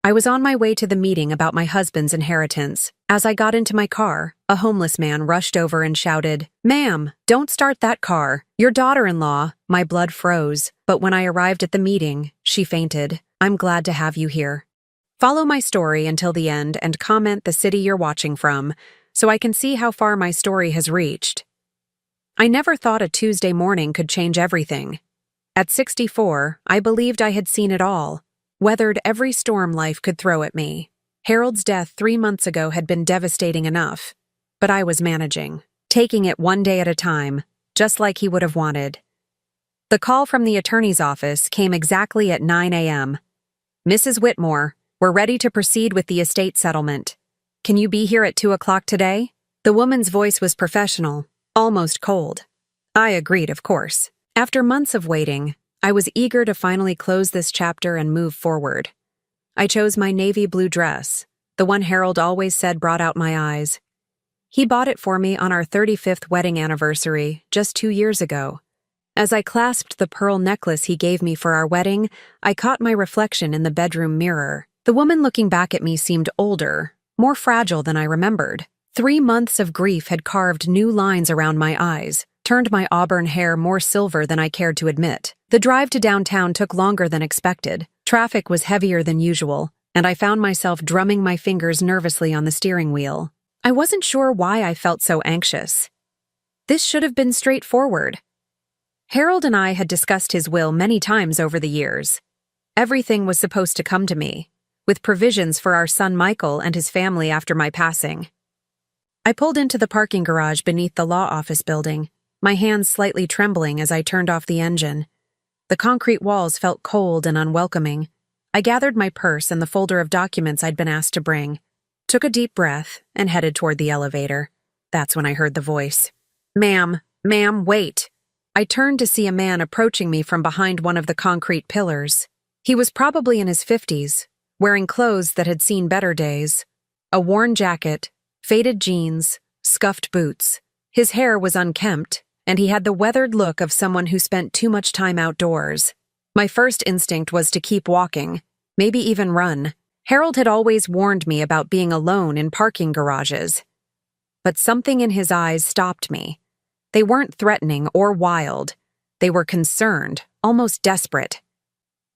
I was on my way to the meeting about my husband's inheritance. As I got into my car, a homeless man rushed over and shouted, "Ma'am, don't start that car. Your daughter-in-law." My blood froze, but when I arrived at the meeting, she fainted. I'm glad to have you here. Follow my story until the end and comment the city you're watching from, so I can see how far my story has reached. I never thought a Tuesday morning could change everything. At 64, I believed I had seen it all, weathered every storm life could throw at me. Harold's death 3 months ago had been devastating enough, but I was managing, taking it one day at a time, just like he would have wanted. The call from the attorney's office came exactly at 9 a.m. "Mrs. Whitmore, we're ready to proceed with the estate settlement. Can you be here at 2 o'clock today?" The woman's voice was professional, almost cold. I agreed, of course. After months of waiting, I was eager to finally close this chapter and move forward. I chose my navy blue dress, the one Harold always said brought out my eyes. He bought it for me on our 35th wedding anniversary just 2 years ago. As I clasped the pearl necklace he gave me for our wedding, I caught my reflection in the bedroom mirror. The woman looking back at me seemed older, more fragile than I remembered. 3 months of grief had carved new lines around my eyes, turned my auburn hair more silver than I cared to admit. The drive to downtown took longer than expected. Traffic was heavier than usual, and I found myself drumming my fingers nervously on the steering wheel. I wasn't sure why I felt so anxious. This should have been straightforward. Harold and I had discussed his will many times over the years. Everything was supposed to come to me, with provisions for our son Michael and his family after my passing. I pulled into the parking garage beneath the law office building, my hands slightly trembling as I turned off the engine. The concrete walls felt cold and unwelcoming. I gathered my purse and the folder of documents I'd been asked to bring, took a deep breath, and headed toward the elevator. That's when I heard the voice. Ma'am, wait." I turned to see a man approaching me from behind one of the concrete pillars. He was probably in his 50s, wearing clothes that had seen better days. A worn jacket, faded jeans, scuffed boots. His hair was unkempt, and he had the weathered look of someone who spent too much time outdoors. My first instinct was to keep walking, maybe even run. Harold had always warned me about being alone in parking garages. But something in his eyes stopped me. They weren't threatening or wild. They were concerned, almost desperate.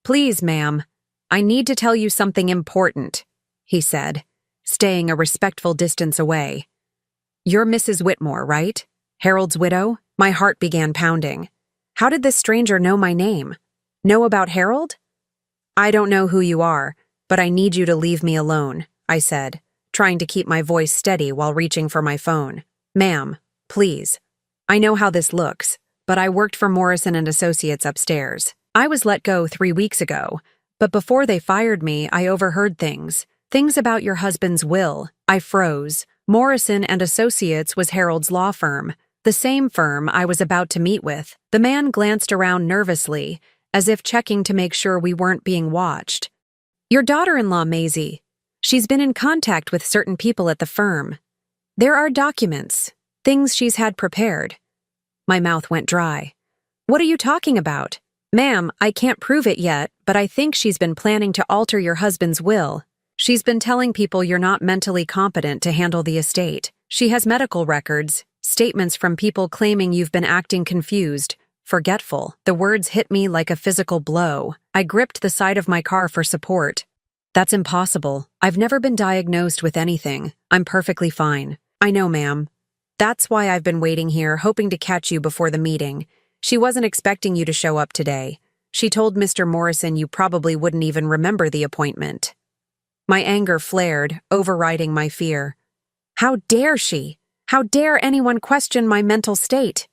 "Please, ma'am, I need to tell you something important," he said, staying a respectful distance away. "You're Mrs. Whitmore, right? Harold's widow?" My heart began pounding. How did this stranger know my name? Know about Harold? "I don't know who you are, but I need you to leave me alone," I said, trying to keep my voice steady while reaching for my phone. "Ma'am, please. I know how this looks, but I worked for Morrison and Associates upstairs. I was let go 3 weeks ago, but before they fired me, I overheard things about your husband's will." I froze. Morrison and Associates was Harold's law firm, the same firm I was about to meet with. The man glanced around nervously, as if checking to make sure we weren't being watched. "Your daughter-in-law, Maisie. She's been in contact with certain people at the firm. There are documents, things she's had prepared." My mouth went dry. "What are you talking about?" "Ma'am, I can't prove it yet, but I think she's been planning to alter your husband's will. She's been telling people you're not mentally competent to handle the estate. She has medical records, statements from people claiming you've been acting confused, forgetful." The words hit me like a physical blow. I gripped the side of my car for support. "That's impossible. I've never been diagnosed with anything. I'm perfectly fine." "I know, ma'am. That's why I've been waiting here, hoping to catch you before the meeting. She wasn't expecting you to show up today. She told Mr. Morrison you probably wouldn't even remember the appointment." My anger flared, overriding my fear. How dare she? How dare anyone question my mental state?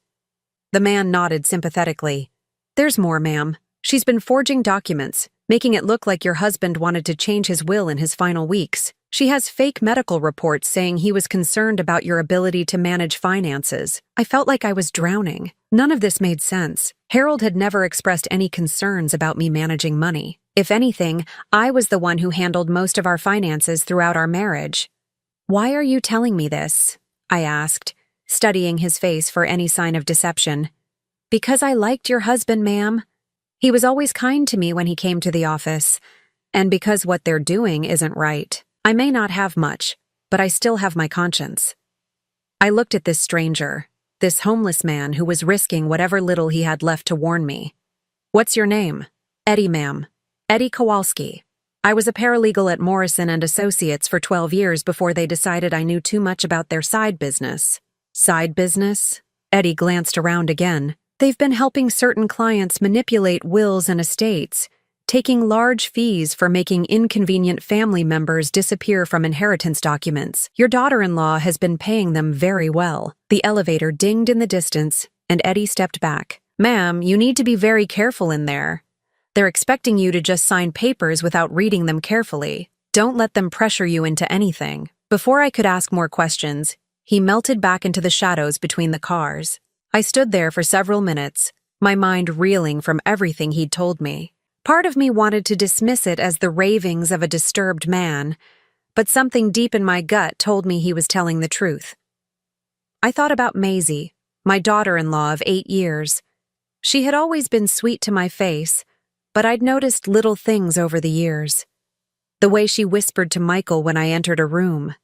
The man nodded sympathetically. "There's more, ma'am. She's been forging documents, making it look like your husband wanted to change his will in his final weeks. She has fake medical reports saying he was concerned about your ability to manage finances." I felt like I was drowning. None of this made sense. Harold had never expressed any concerns about me managing money. If anything, I was the one who handled most of our finances throughout our marriage. "Why are you telling me this?" I asked, studying his face for any sign of deception. "Because I liked your husband, ma'am. He was always kind to me when he came to the office. And because what they're doing isn't right, I may not have much, but I still have my conscience. I looked at this stranger, this homeless man who was risking whatever little he had left to warn me. "What's your name?" "Eddie, ma'am. Eddie Kowalski. I was a paralegal at Morrison and Associates for 12 years before they decided I knew too much about their side business." "Side business?" Eddie glanced around again. "They've been helping certain clients manipulate wills and estates, taking large fees for making inconvenient family members disappear from inheritance documents. Your daughter-in-law has been paying them very well." The elevator dinged in the distance, and Eddie stepped back. "Ma'am, you need to be very careful in there. They're expecting you to just sign papers without reading them carefully. Don't let them pressure you into anything." Before I could ask more questions, he melted back into the shadows between the cars. I stood there for several minutes, my mind reeling from everything he'd told me. Part of me wanted to dismiss it as the ravings of a disturbed man, but something deep in my gut told me he was telling the truth. I thought about Maisie, my daughter-in-law of 8 years. She had always been sweet to my face, but I'd noticed little things over the years. The way she whispered to Michael when I entered a room.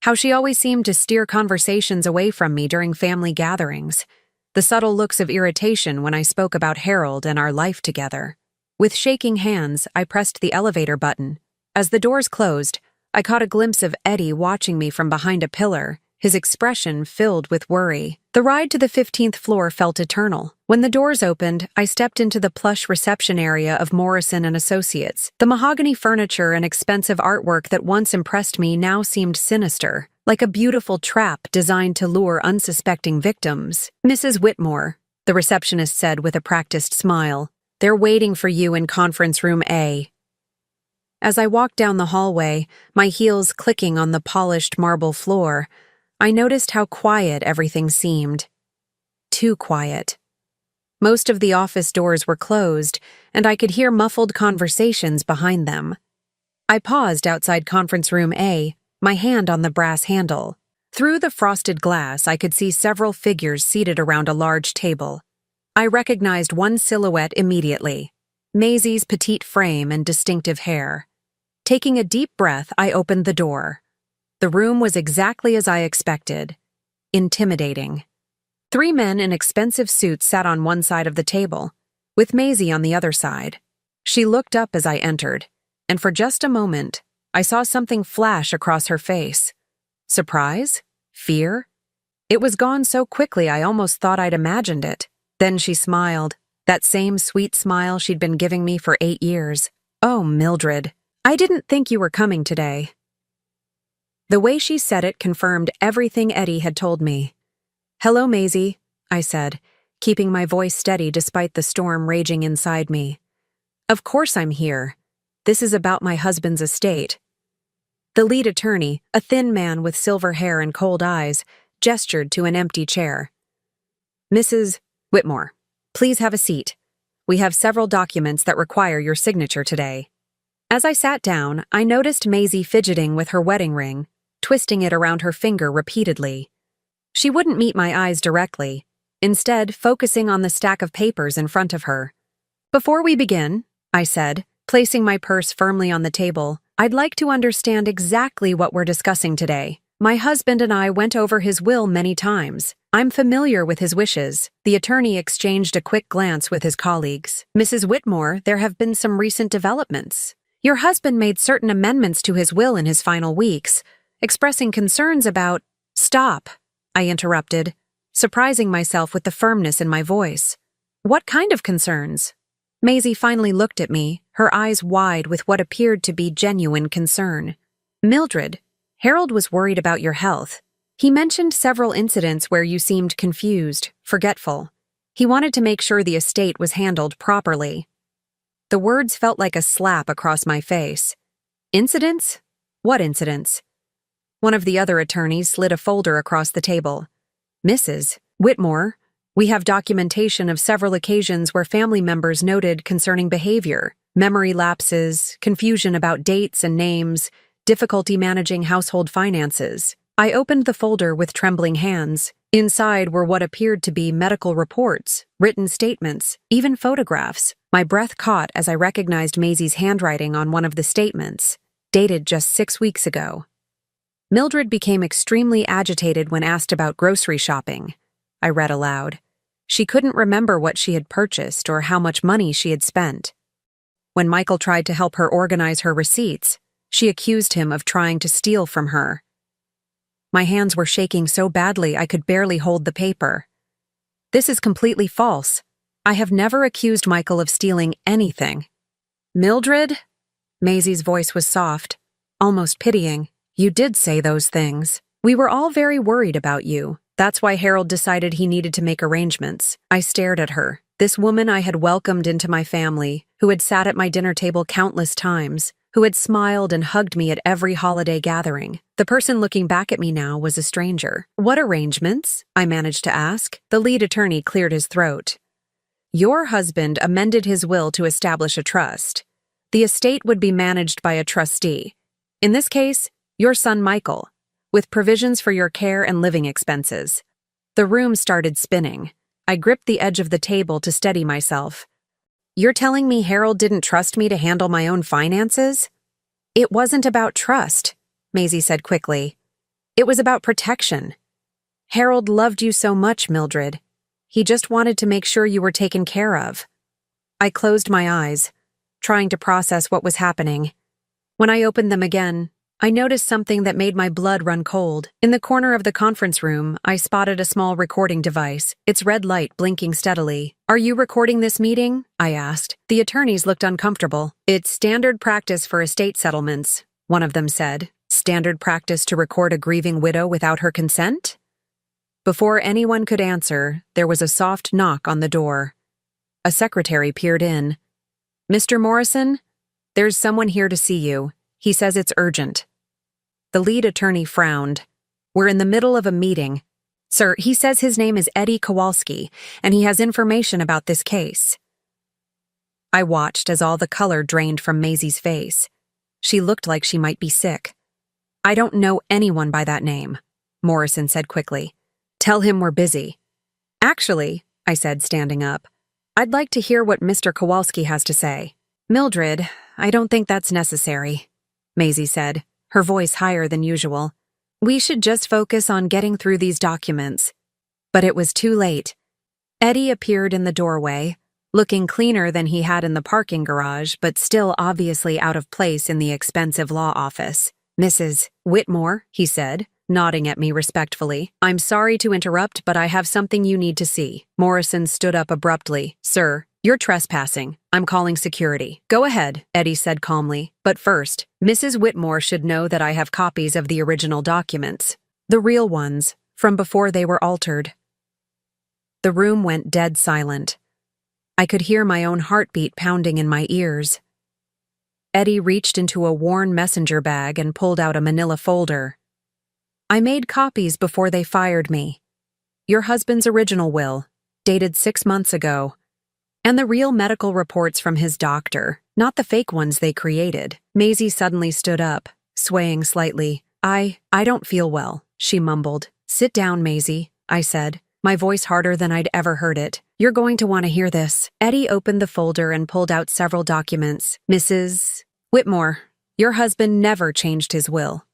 How she always seemed to steer conversations away from me during family gatherings. The subtle looks of irritation when I spoke about Harold and our life together. With shaking hands, I pressed the elevator button. As the doors closed, I caught a glimpse of Eddie watching me from behind a pillar, his expression filled with worry. The ride to the 15th floor felt eternal. When the doors opened, I stepped into the plush reception area of Morrison and Associates. The mahogany furniture and expensive artwork that once impressed me now seemed sinister, like a beautiful trap designed to lure unsuspecting victims. "Mrs. Whitmore," the receptionist said with a practiced smile. "They're waiting for you in conference room A." As I walked down the hallway, my heels clicking on the polished marble floor, I noticed how quiet everything seemed. Too quiet. Most of the office doors were closed, and I could hear muffled conversations behind them. I paused outside conference room A, my hand on the brass handle. Through the frosted glass, I could see several figures seated around a large table. I recognized one silhouette immediately, Maisie's petite frame and distinctive hair. Taking a deep breath, I opened the door. The room was exactly as I expected. Intimidating. 3 men in expensive suits sat on one side of the table, with Maisie on the other side. She looked up as I entered, and for just a moment, I saw something flash across her face. Surprise? Fear? It was gone so quickly I almost thought I'd imagined it. Then she smiled, that same sweet smile she'd been giving me for 8 years. "Oh, Mildred, I didn't think you were coming today." The way she said it confirmed everything Eddie had told me. "Hello, Maisie," I said, keeping my voice steady despite the storm raging inside me. "Of course I'm here. This is about my husband's estate." The lead attorney, a thin man with silver hair and cold eyes, gestured to an empty chair. "Mrs. Whitmore, please have a seat. We have several documents that require your signature today." As I sat down, I noticed Maisie fidgeting with her wedding ring, twisting it around her finger repeatedly. She wouldn't meet my eyes directly, instead focusing on the stack of papers in front of her. "Before we begin," I said, placing my purse firmly on the table, "I'd like to understand exactly what we're discussing today. My husband and I went over his will many times. I'm familiar with his wishes." The attorney exchanged a quick glance with his colleagues. "Mrs. Whitmore, there have been some recent developments. Your husband made certain amendments to his will in his final weeks, expressing concerns about—" "Stop," I interrupted, surprising myself with the firmness in my voice. "What kind of concerns?" Maisie finally looked at me, her eyes wide with what appeared to be genuine concern. "Mildred, Harold was worried about your health. He mentioned several incidents where you seemed confused, forgetful. He wanted to make sure the estate was handled properly." The words felt like a slap across my face. "Incidents? What incidents?" One of the other attorneys slid a folder across the table. "Mrs. Whitmore, we have documentation of several occasions where family members noted concerning behavior, memory lapses, confusion about dates and names, difficulty managing household finances." I opened the folder with trembling hands. Inside were what appeared to be medical reports, written statements, even photographs. My breath caught as I recognized Maisie's handwriting on one of the statements, dated just 6 weeks ago. Mildred became extremely agitated when asked about grocery shopping, I read aloud. She couldn't remember what she had purchased or how much money she had spent. When Michael tried to help her organize her receipts, she accused him of trying to steal from her. My hands were shaking so badly I could barely hold the paper. This is completely false. I have never accused Michael of stealing anything. Mildred? Maisie's voice was soft, almost pitying. You did say those things. We were all very worried about you. That's why Harold decided he needed to make arrangements. I stared at her. This woman I had welcomed into my family, who had sat at my dinner table countless times, who had smiled and hugged me at every holiday gathering. The person looking back at me now was a stranger. What arrangements? I managed to ask. The lead attorney cleared his throat. Your husband amended his will to establish a trust. The estate would be managed by a trustee. In this case, your son Michael, with provisions for your care and living expenses. The room started spinning. I gripped the edge of the table to steady myself. You're telling me Harold didn't trust me to handle my own finances? It wasn't about trust, Maisie said quickly. It was about protection. Harold loved you so much, Mildred. He just wanted to make sure you were taken care of. I closed my eyes, trying to process what was happening. When I opened them again, I noticed something that made my blood run cold. In the corner of the conference room, I spotted a small recording device, its red light blinking steadily. Are you recording this meeting? I asked. The attorneys looked uncomfortable. It's standard practice for estate settlements, one of them said. Standard practice to record a grieving widow without her consent? Before anyone could answer, there was a soft knock on the door. A secretary peered in. Mr. Morrison? There's someone here to see you. He says it's urgent. The lead attorney frowned. We're in the middle of a meeting. Sir, he says his name is Eddie Kowalski, and he has information about this case. I watched as all the color drained from Maisie's face. She looked like she might be sick. I don't know anyone by that name, Morrison said quickly. Tell him we're busy. Actually, I said, standing up, I'd like to hear what Mr. Kowalski has to say. Mildred, I don't think that's necessary, Maisie said, her voice higher than usual. We should just focus on getting through these documents. But it was too late. Eddie appeared in the doorway, looking cleaner than he had in the parking garage, but still obviously out of place in the expensive law office. Mrs. Whitmore, he said, nodding at me respectfully. I'm sorry to interrupt, but I have something you need to see. Morrison stood up abruptly. Sir, you're trespassing. I'm calling security. Go ahead, Eddie said calmly. But first, Mrs. Whitmore should know that I have copies of the original documents. The real ones, from before they were altered. The room went dead silent. I could hear my own heartbeat pounding in my ears. Eddie reached into a worn messenger bag and pulled out a manila folder. I made copies before they fired me. Your husband's original will, dated 6 months ago. And the real medical reports from his doctor, not the fake ones they created. Maisie suddenly stood up, swaying slightly. I don't feel well, she mumbled. Sit down, Maisie, I said, my voice harder than I'd ever heard it. You're going to want to hear this. Eddie opened the folder and pulled out several documents. Mrs. Whitmore, your husband never changed his will.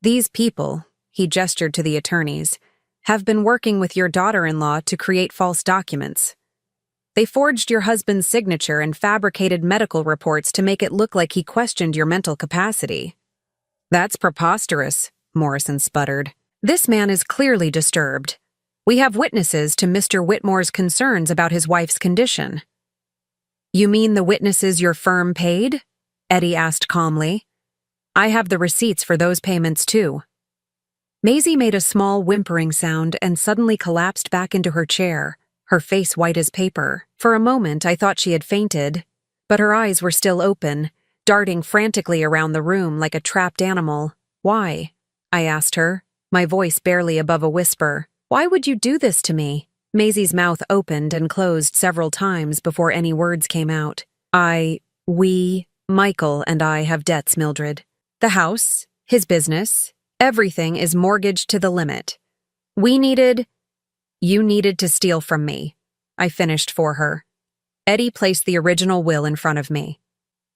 These people, he gestured to the attorneys, have been working with your daughter-in-law to create false documents. They forged your husband's signature and fabricated medical reports to make it look like he questioned your mental capacity. That's preposterous, Morrison sputtered. This man is clearly disturbed. We have witnesses to Mr. Whitmore's concerns about his wife's condition. You mean the witnesses your firm paid? Eddie asked calmly. I have the receipts for those payments too. Maisie made a small whimpering sound and suddenly collapsed back into her chair, her face white as paper. For a moment, I thought she had fainted, but her eyes were still open, darting frantically around the room like a trapped animal. Why? I asked her, my voice barely above a whisper. Why would you do this to me? Maisie's mouth opened and closed several times before any words came out. Michael and I have debts, Mildred. The house, his business, everything is mortgaged to the limit. You needed to steal from me. I finished for her. Eddie placed the original will in front of me.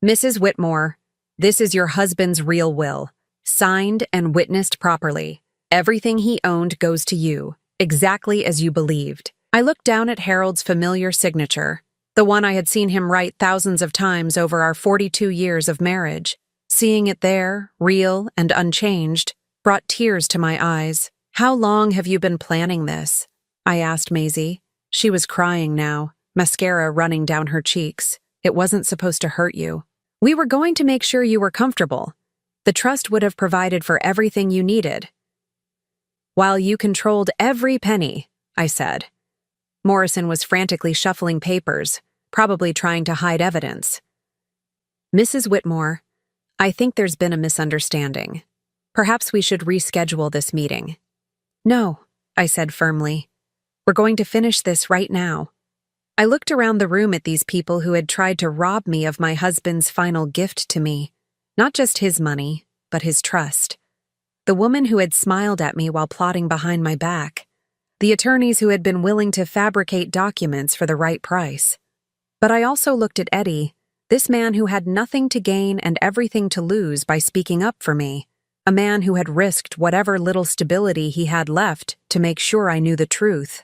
Mrs. Whitmore, this is your husband's real will, signed and witnessed properly. Everything he owned goes to you, exactly as you believed. I looked down at Harold's familiar signature, the one I had seen him write thousands of times over our 42 years of marriage. Seeing it there, real and unchanged, brought tears to my eyes. How long have you been planning this? I asked Maisie. She was crying now, mascara running down her cheeks. It wasn't supposed to hurt you. We were going to make sure you were comfortable. The trust would have provided for everything you needed. While you controlled every penny, I said. Morrison was frantically shuffling papers, probably trying to hide evidence. Mrs. Whitmore, I think there's been a misunderstanding. Perhaps we should reschedule this meeting. No, I said firmly. We're going to finish this right now. I looked around the room at these people who had tried to rob me of my husband's final gift to me. Not just his money, but his trust. The woman who had smiled at me while plotting behind my back. The attorneys who had been willing to fabricate documents for the right price. But I also looked at Eddie, this man who had nothing to gain and everything to lose by speaking up for me. A man who had risked whatever little stability he had left to make sure I knew the truth.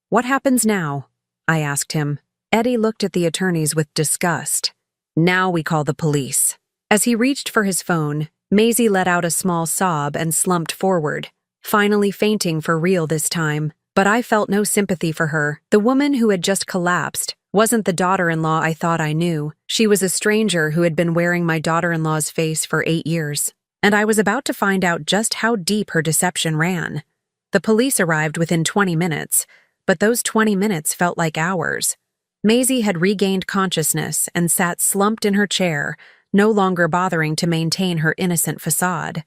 What happens now? I asked him. Eddie looked at the attorneys with disgust. Now we call the police. As he reached for his phone, Maisie let out a small sob and slumped forward, finally fainting for real this time. But I felt no sympathy for her. The woman who had just collapsed wasn't the daughter-in-law I thought I knew. She was a stranger who had been wearing my daughter-in-law's face for 8 years. And I was about to find out just how deep her deception ran. The police arrived within 20 minutes, but those 20 minutes felt like hours. Maisie had regained consciousness and sat slumped in her chair, no longer bothering to maintain her innocent facade.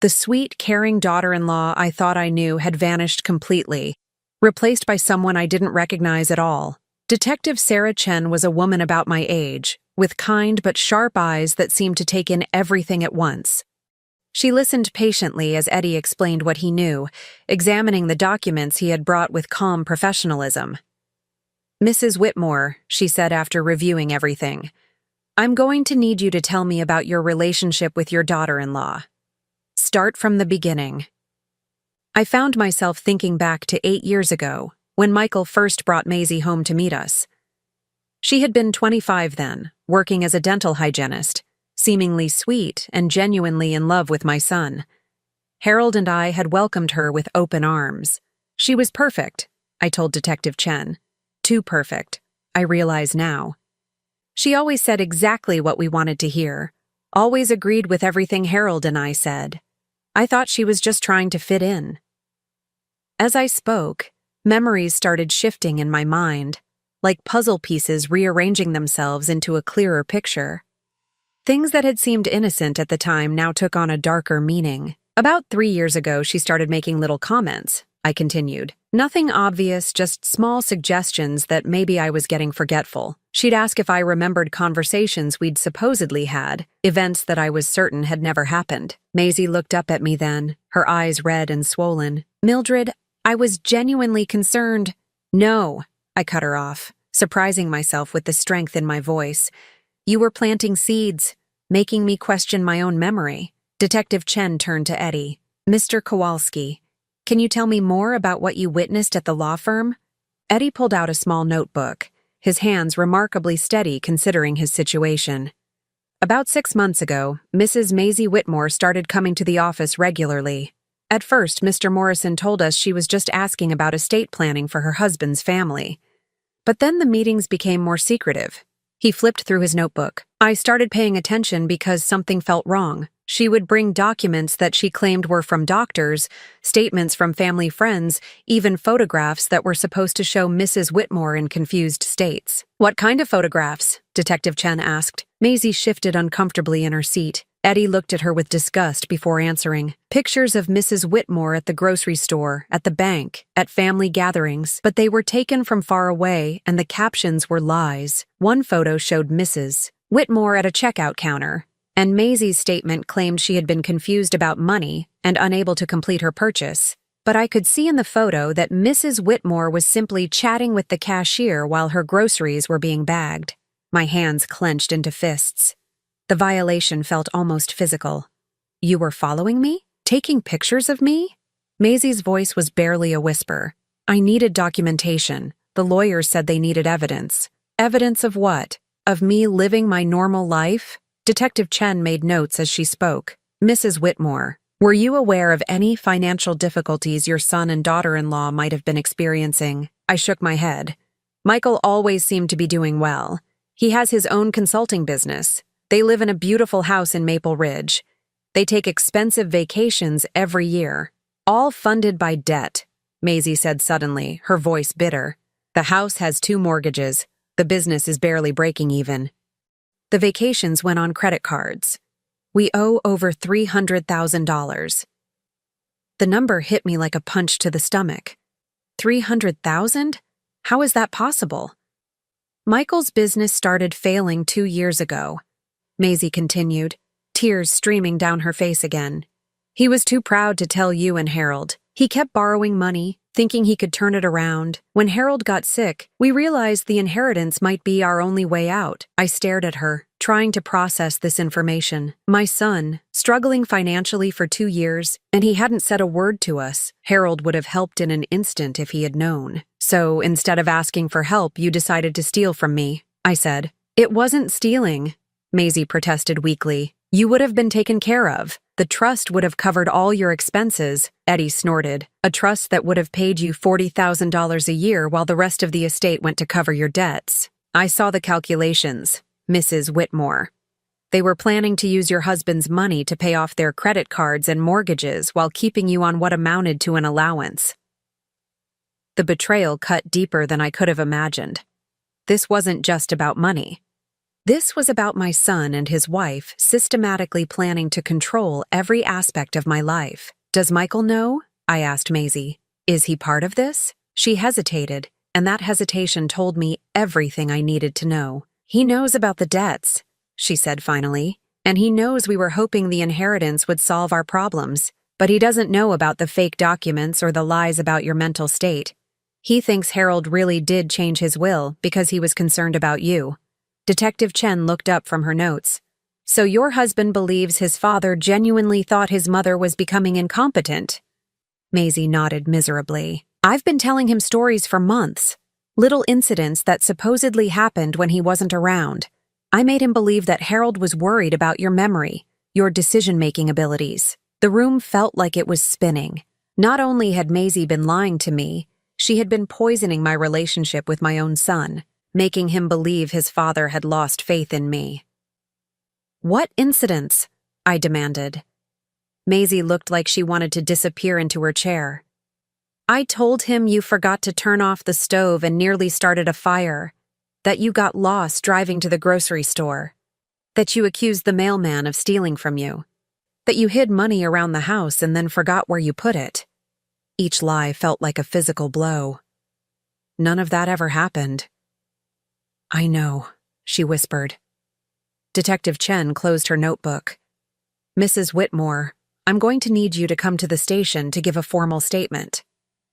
The sweet, caring daughter-in-law I thought I knew had vanished completely, replaced by someone I didn't recognize at all. Detective Sarah Chen was a woman about my age, with kind but sharp eyes that seemed to take in everything at once. She listened patiently as Eddie explained what he knew, examining the documents he had brought with calm professionalism. Mrs. Whitmore, she said after reviewing everything, I'm going to need you to tell me about your relationship with your daughter-in-law. Start from the beginning. I found myself thinking back to 8 years ago, when Michael first brought Maisie home to meet us. She had been 25 then, working as a dental hygienist, seemingly sweet and genuinely in love with my son. Harold and I had welcomed her with open arms. She was perfect, I told Detective Chen. Too perfect, I realize now. She always said exactly what we wanted to hear, always agreed with everything Harold and I said. I thought she was just trying to fit in. As I spoke, memories started shifting in my mind, like puzzle pieces rearranging themselves into a clearer picture. Things that had seemed innocent at the time now took on a darker meaning. About 3 years ago, she started making little comments, I continued. Nothing obvious, just small suggestions that maybe I was getting forgetful. She'd ask if I remembered conversations we'd supposedly had, events that I was certain had never happened. Maisie looked up at me then, her eyes red and swollen. Mildred, I was genuinely concerned. No, I cut her off, surprising myself with the strength in my voice. You were planting seeds, making me question my own memory. Detective Chen turned to Eddie. Mr. Kowalski, can you tell me more about what you witnessed at the law firm? Eddie pulled out a small notebook, his hands remarkably steady considering his situation. About 6 months ago, Mrs. Maisie Whitmore started coming to the office regularly. At first, Mr. Morrison told us she was just asking about estate planning for her husband's family. But then the meetings became more secretive. He flipped through his notebook. I started paying attention because something felt wrong. She would bring documents that she claimed were from doctors, statements from family friends, even photographs that were supposed to show Mrs. Whitmore in confused states. What kind of photographs? Detective Chen asked. Maisie shifted uncomfortably in her seat. Eddie looked at her with disgust before answering. Pictures of Mrs. Whitmore at the grocery store, at the bank, at family gatherings, but they were taken from far away and the captions were lies. One photo showed Mrs. Whitmore at a checkout counter, and Maisie's statement claimed she had been confused about money and unable to complete her purchase. but I could see in the photo that Mrs. Whitmore was simply chatting with the cashier while her groceries were being bagged. My hands clenched into fists. The violation felt almost physical. "You were following me? Taking pictures of me?" Maisie's voice was barely a whisper. "I needed documentation. The lawyers said they needed evidence." "Evidence of what? Of me living my normal life?" Detective Chen made notes as she spoke. "Mrs. Whitmore, were you aware of any financial difficulties your son and daughter-in-law might have been experiencing?" I shook my head. "Michael always seemed to be doing well. He has his own consulting business. They live in a beautiful house in Maple Ridge. They take expensive vacations every year, all funded by debt," Maisie said suddenly, her voice bitter. "The house has 2 mortgages. The business is barely breaking even. The vacations went on credit cards. We owe over $300,000. The number hit me like a punch to the stomach. 300,000? How is that possible? "Michael's business started failing 2 years ago," Maisie continued, tears streaming down her face again. "He was too proud to tell you and Harold. He kept borrowing money, thinking he could turn it around. When Harold got sick, we realized the inheritance might be our only way out." I stared at her, trying to process this information. My son, struggling financially for 2 years, and he hadn't said a word to us. Harold would have helped in an instant if he had known. "So instead of asking for help, you decided to steal from me," I said. "It wasn't stealing," Maisie protested weakly. "You would have been taken care of. The trust would have covered all your expenses," Eddie snorted. "A trust that would have paid you $40,000 a year while the rest of the estate went to cover your debts." I saw the calculations, Mrs. Whitmore. "They were planning to use your husband's money to pay off their credit cards and mortgages while keeping you on what amounted to an allowance." The betrayal cut deeper than I could have imagined. This wasn't just about money. This was about my son and his wife systematically planning to control every aspect of my life. "Does Michael know?" I asked Maisie. "Is he part of this?" She hesitated, and that hesitation told me everything I needed to know. "He knows about the debts," she said finally, "and he knows we were hoping the inheritance would solve our problems, but he doesn't know about the fake documents or the lies about your mental state. He thinks Harold really did change his will because he was concerned about you." Detective Chen looked up from her notes. "So your husband believes his father genuinely thought his mother was becoming incompetent?" Maisie nodded miserably. "I've been telling him stories for months. Little incidents that supposedly happened when he wasn't around. I made him believe that Harold was worried about your memory, your decision-making abilities." The room felt like it was spinning. Not only had Maisie been lying to me, she had been poisoning my relationship with my own son, making him believe his father had lost faith in me. "What incidents?" I demanded. Maisie looked like she wanted to disappear into her chair. "I told him you forgot to turn off the stove and nearly started a fire, that you got lost driving to the grocery store, that you accused the mailman of stealing from you, that you hid money around the house and then forgot where you put it." Each lie felt like a physical blow. "None of that ever happened." "I know," she whispered. Detective Chen closed her notebook. "Mrs. Whitmore, I'm going to need you to come to the station to give a formal statement.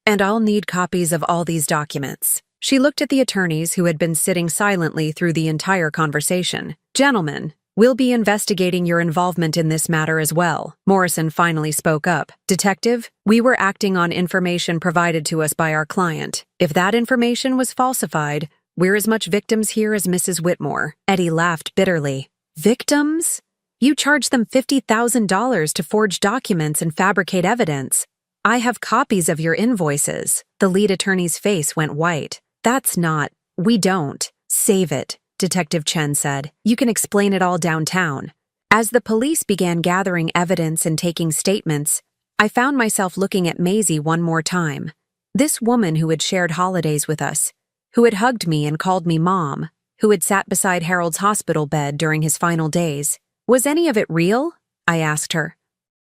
And I'll need copies of all these documents." She looked at the attorneys who had been sitting silently through the entire conversation. "Gentlemen, we'll be investigating your involvement in this matter as well." Morrison finally spoke up. "Detective, we were acting on information provided to us by our client. If that information was falsified, we're as much victims here as Mrs. Whitmore." Eddie laughed bitterly. "Victims? You charged them $50,000 to forge documents and fabricate evidence. I have copies of your invoices." The lead attorney's face went white. We don't. Save it," Detective Chen said. "You can explain it all downtown." As the police began gathering evidence and taking statements, I found myself looking at Maisie one more time. This woman who had shared holidays with us, who had hugged me and called me mom, who had sat beside Harold's hospital bed during his final days. "Was any of it real?" I asked her.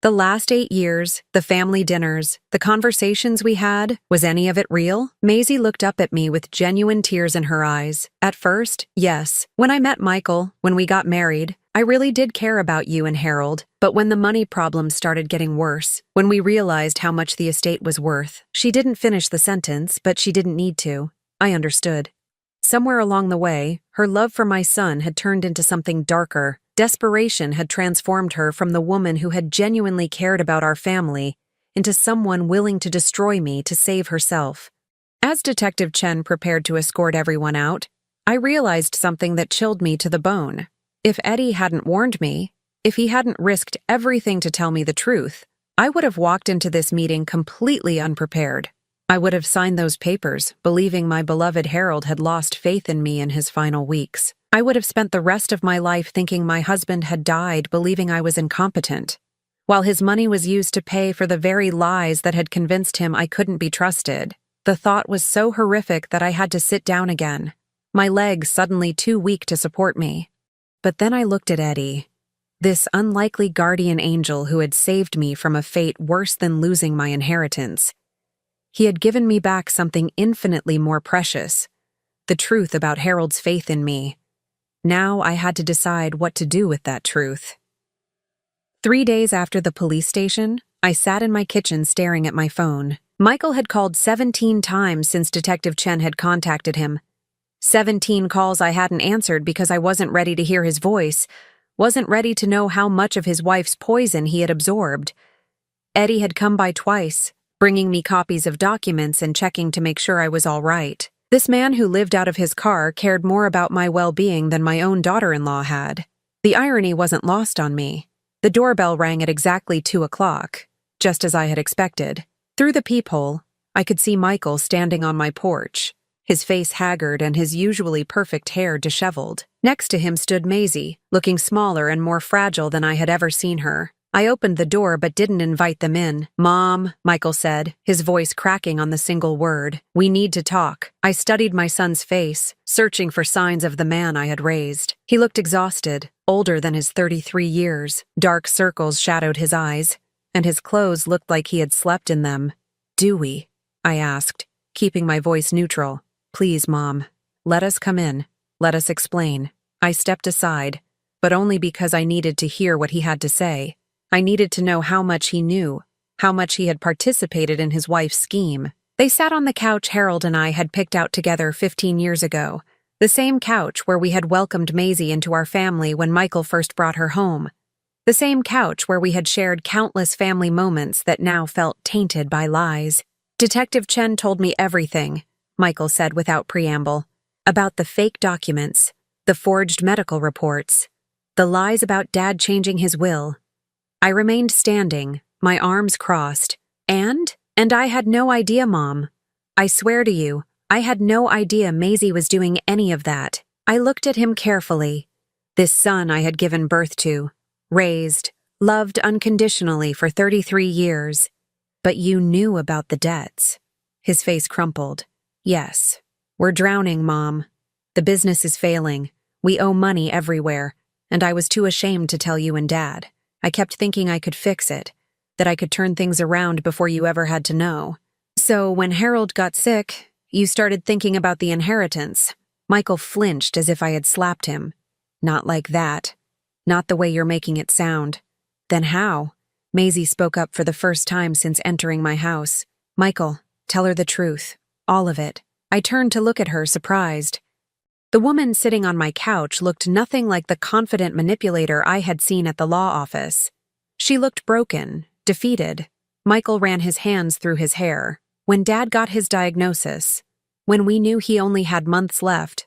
"The last 8 years, the family dinners, the conversations we had, was any of it real?" Maisie looked up at me with genuine tears in her eyes. "At first, yes. When I met Michael, when we got married, I really did care about you and Harold, but when the money problems started getting worse, when we realized how much the estate was worth, she didn't finish the sentence, but she didn't need to. I understood. Somewhere along the way, her love for my son had turned into something darker. Desperation had transformed her from the woman who had genuinely cared about our family into someone willing to destroy me to save herself. As Detective Chen prepared to escort everyone out, I realized something that chilled me to the bone. If Eddie hadn't warned me, if he hadn't risked everything to tell me the truth, I would have walked into this meeting completely unprepared. I would have signed those papers, believing my beloved Harold had lost faith in me in his final weeks. I would have spent the rest of my life thinking my husband had died, believing I was incompetent, while his money was used to pay for the very lies that had convinced him I couldn't be trusted. The thought was so horrific that I had to sit down again, my legs suddenly too weak to support me. But then I looked at Eddie, this unlikely guardian angel who had saved me from a fate worse than losing my inheritance. He had given me back something infinitely more precious, the truth about Harold's faith in me. Now I had to decide what to do with that truth. 3 days after the police station, I sat in my kitchen staring at my phone. Michael had called 17 times since Detective Chen had contacted him. 17 calls I hadn't answered because I wasn't ready to hear his voice, wasn't ready to know how much of his wife's poison he had absorbed. Eddie had come by twice, bringing me copies of documents and checking to make sure I was all right. This man who lived out of his car cared more about my well-being than my own daughter-in-law had. The irony wasn't lost on me. The doorbell rang at exactly 2 o'clock, just as I had expected. Through the peephole, I could see Michael standing on my porch, his face haggard and his usually perfect hair disheveled. Next to him stood Maisie, looking smaller and more fragile than I had ever seen her. I opened the door but didn't invite them in. "Mom," Michael said, his voice cracking on the single word. "We need to talk." I studied my son's face, searching for signs of the man I had raised. He looked exhausted, older than his 33 years. Dark circles shadowed his eyes, and his clothes looked like he had slept in them. "Do we?" I asked, keeping my voice neutral. "Please, Mom. Let us come in. Let us explain." I stepped aside, but only because I needed to hear what he had to say. I needed to know how much he knew, how much he had participated in his wife's scheme. They sat on the couch Harold and I had picked out together 15 years ago, the same couch where we had welcomed Maisie into our family when Michael first brought her home, the same couch where we had shared countless family moments that now felt tainted by lies. "Detective Chen told me everything," Michael said without preamble, "about the fake documents, the forged medical reports, the lies about Dad changing his will." I remained standing, my arms crossed. And I had no idea, Mom. I swear to you, I had no idea Maisie was doing any of that. I looked at him carefully. This son I had given birth to, raised, loved unconditionally for 33 years. "But you knew about the debts." His face crumpled. "Yes. We're drowning, Mom. The business is failing. We owe money everywhere, and I was too ashamed to tell you and Dad. I kept thinking I could fix it, that I could turn things around before you ever had to know. So when Harold got sick, you started thinking about the inheritance." Michael flinched as if I had slapped him. "Not like that. Not the way you're making it sound." "Then how?" Maisie spoke up for the first time since entering my house. "Michael, tell her the truth. All of it." I turned to look at her, surprised. The woman sitting on my couch looked nothing like the confident manipulator I had seen at the law office. She looked broken, defeated. Michael ran his hands through his hair. "When Dad got his diagnosis, when we knew he only had months left,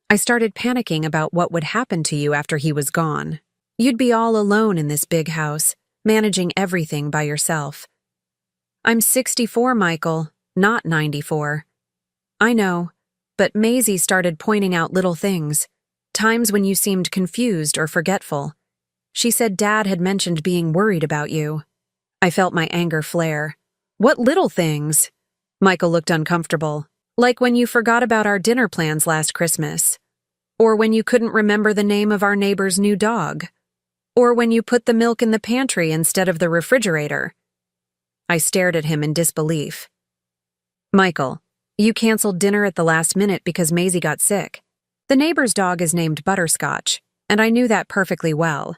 I started panicking about what would happen to you after he was gone. You'd be all alone in this big house, managing everything by yourself." "I'm 64, Michael, not 94. "I know. But Maisie started pointing out little things, times when you seemed confused or forgetful. She said Dad had mentioned being worried about you." I felt my anger flare. "What little things?" Michael looked uncomfortable. "Like when you forgot about our dinner plans last Christmas. Or when you couldn't remember the name of our neighbor's new dog. Or when you put the milk in the pantry instead of the refrigerator." I stared at him in disbelief. "Michael, you canceled dinner at the last minute because Maisie got sick. The neighbor's dog is named Butterscotch. and I knew that perfectly well.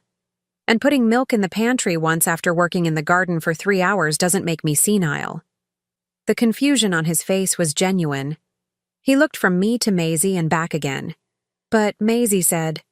And putting milk in the pantry once after working in the garden for 3 hours doesn't make me senile. The confusion on his face was genuine. He looked from me to Maisie and back again. But Maisie said,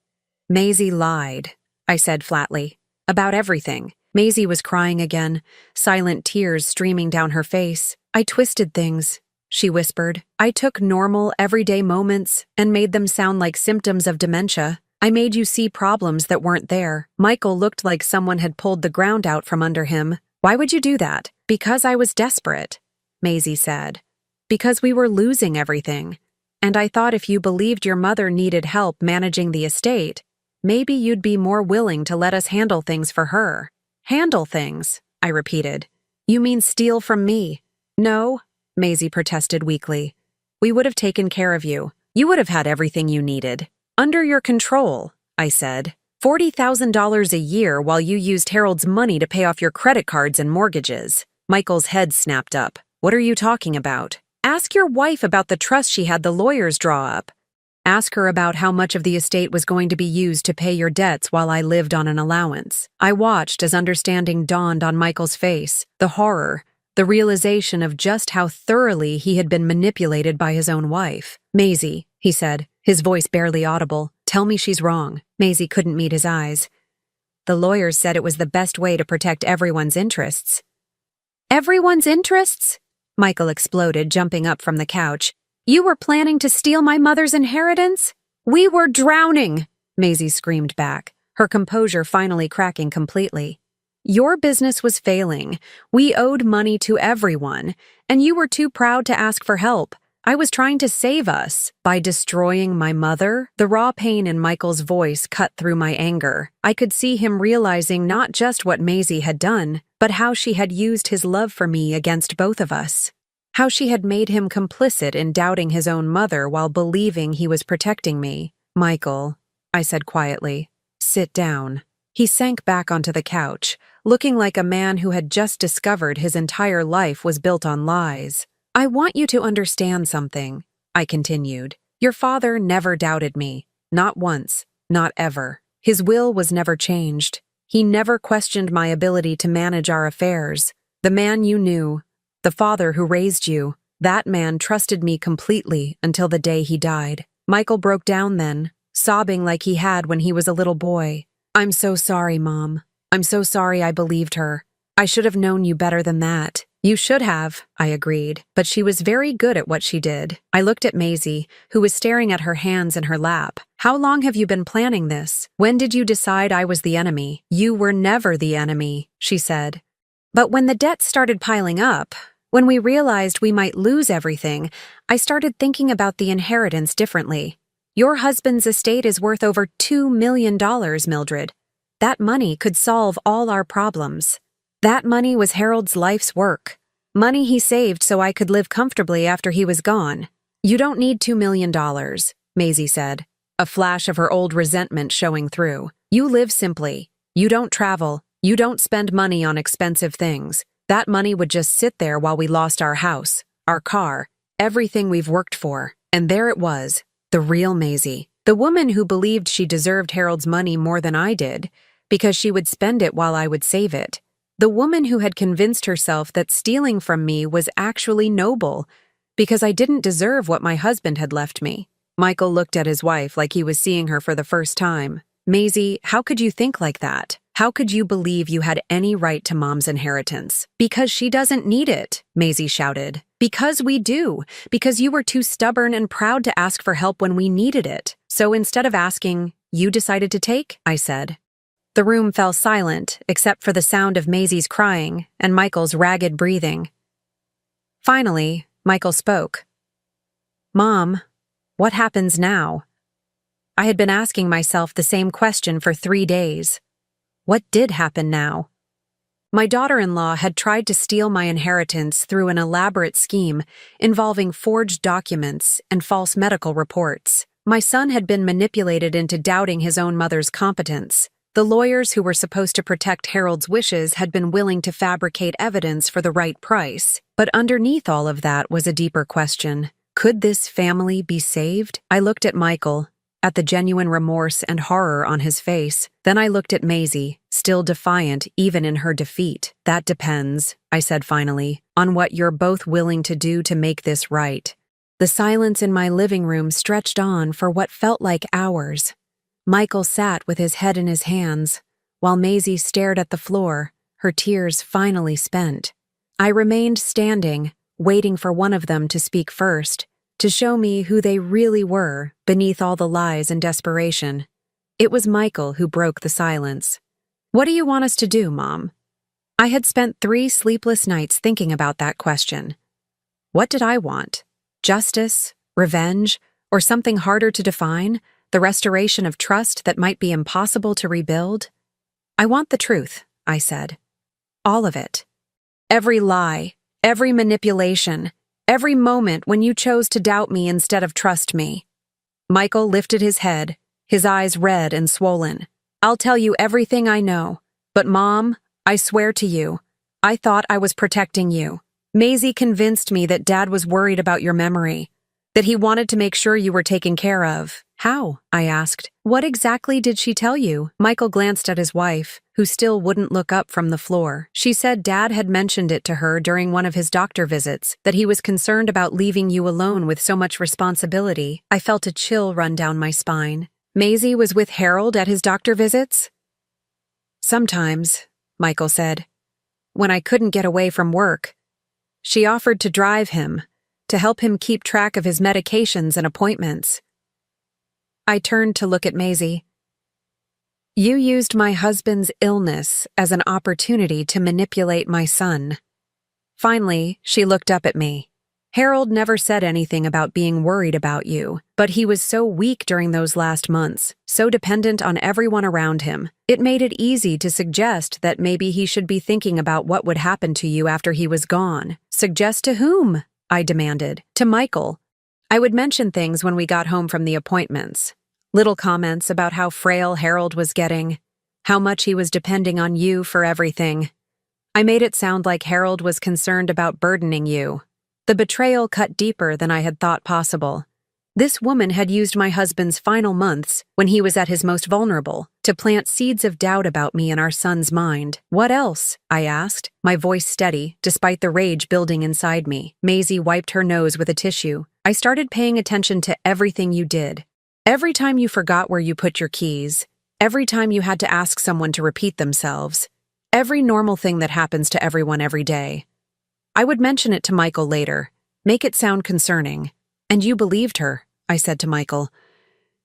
Maisie lied, I said flatly. About everything. Maisie was crying again, silent tears streaming down her face. I twisted things, she whispered. I took normal, everyday moments and made them sound like symptoms of dementia. I made you see problems that weren't there. Michael looked like someone had pulled the ground out from under him. Why would you do that? Because I was desperate, Maisie said. Because we were losing everything. And I thought if you believed your mother needed help managing the estate, maybe you'd be more willing to let us handle things for her. Handle things, I repeated. You mean steal from me? No, Maisie protested weakly. We would have taken care of you. You would have had everything you needed. Under your control, I said. $40,000 a year while you used Harold's money to pay off your credit cards and mortgages. Michael's head snapped up. What are you talking about? Ask your wife about the trust she had the lawyers draw up. Ask her about how much of the estate was going to be used to pay your debts while I lived on an allowance. I watched as understanding dawned on Michael's face, the horror, the realization of just how thoroughly he had been manipulated by his own wife. Maisie, he said, his voice barely audible, tell me she's wrong. Maisie couldn't meet his eyes. The lawyers said it was the best way to protect everyone's interests. Everyone's interests? Michael exploded, jumping up from the couch. You were planning to steal my mother's inheritance? We were drowning, Maisie screamed back, her composure finally cracking completely. Your business was failing. We owed money to everyone, and you were too proud to ask for help. I was trying to save us by destroying my mother. The raw pain in Michael's voice cut through my anger. I could see him realizing not just what Maisie had done, but how she had used his love for me against both of us. How she had made him complicit in doubting his own mother while believing he was protecting me. Michael, I said quietly, sit down. He sank back onto the couch, looking like a man who had just discovered his entire life was built on lies. I want you to understand something, I continued. Your father never doubted me. Not once. Not ever. His will was never changed. He never questioned my ability to manage our affairs. The man you knew, the father who raised you, that man trusted me completely until the day he died. Michael broke down then, sobbing like he had when he was a little boy. I'm so sorry, Mom. I'm so sorry I believed her. I should have known you better than that. You should have, I agreed, but she was very good at what she did. I looked at Maisie, who was staring at her hands in her lap. How long have you been planning this? When did you decide I was the enemy? You were never the enemy, she said. But when the debt started piling up, when we realized we might lose everything, I started thinking about the inheritance differently. Your husband's estate is worth over $2 million, Mildred. That money could solve all our problems. That money was Harold's life's work. Money he saved so I could live comfortably after he was gone. You don't need $2 million, Maisie said, a flash of her old resentment showing through. You live simply. You don't travel. You don't spend money on expensive things. That money would just sit there while we lost our house, our car, everything we've worked for. And there it was, the real Maisie. The woman who believed she deserved Harold's money more than I did, because she would spend it while I would save it. The woman who had convinced herself that stealing from me was actually noble, because I didn't deserve what my husband had left me. Michael looked at his wife like he was seeing her for the first time. Maisie, how could you think like that? How could you believe you had any right to Mom's inheritance? Because she doesn't need it, Maisie shouted. Because we do. Because you were too stubborn and proud to ask for help when we needed it. So instead of asking, you decided to take, I said. The room fell silent, except for the sound of Maisie's crying and Michael's ragged breathing. Finally, Michael spoke. Mom, what happens now? I had been asking myself the same question for 3 days. What did happen now? My daughter-in-law had tried to steal my inheritance through an elaborate scheme involving forged documents and false medical reports. My son had been manipulated into doubting his own mother's competence. The lawyers who were supposed to protect Harold's wishes had been willing to fabricate evidence for the right price. But underneath all of that was a deeper question. Could this family be saved? I looked at Michael, at the genuine remorse and horror on his face. Then I looked at Maisie, still defiant even in her defeat. "That depends," I said finally, "on what you're both willing to do to make this right." The silence in my living room stretched on for what felt like hours. Michael sat with his head in his hands, while Maisie stared at the floor, her tears finally spent. I remained standing, waiting for one of them to speak first, to show me who they really were beneath all the lies and desperation. It was Michael who broke the silence. "What do you want us to do, Mom?" I had spent 3 sleepless nights thinking about that question. What did I want? Justice? Revenge? Or something harder to define? The restoration of trust that might be impossible to rebuild? "I want the truth," I said. "All of it. Every lie, every manipulation, every moment when you chose to doubt me instead of trust me." Michael lifted his head, his eyes red and swollen. "I'll tell you everything I know. But Mom, I swear to you, I thought I was protecting you. Maisie convinced me that Dad was worried about your memory, that he wanted to make sure you were taken care of." "How?" I asked. "What exactly did she tell you?" Michael glanced at his wife, who still wouldn't look up from the floor. "She said Dad had mentioned it to her during one of his doctor visits, that he was concerned about leaving you alone with so much responsibility." I felt a chill run down my spine. "Maisie was with Harold at his doctor visits?" "Sometimes," Michael said, "when I couldn't get away from work. She offered to drive him, to help him keep track of his medications and appointments." I turned to look at Maisie. "You used my husband's illness as an opportunity to manipulate my son." Finally, she looked up at me. "Harold never said anything about being worried about you, but he was so weak during those last months, so dependent on everyone around him. It made it easy to suggest that maybe he should be thinking about what would happen to you after he was gone." "Suggest to whom?" I demanded. "To Michael. I would mention things when we got home from the appointments. Little comments about how frail Harold was getting, how much he was depending on you for everything. I made it sound like Harold was concerned about burdening you." The betrayal cut deeper than I had thought possible. This woman had used my husband's final months, when he was at his most vulnerable, to plant seeds of doubt about me in our son's mind. "What else?" I asked, my voice steady, despite the rage building inside me. Maisie wiped her nose with a tissue. "I started paying attention to everything you did. Every time you forgot where you put your keys, every time you had to ask someone to repeat themselves, every normal thing that happens to everyone every day. I would mention it to Michael later, make it sound concerning. And you believed her," I said to Michael.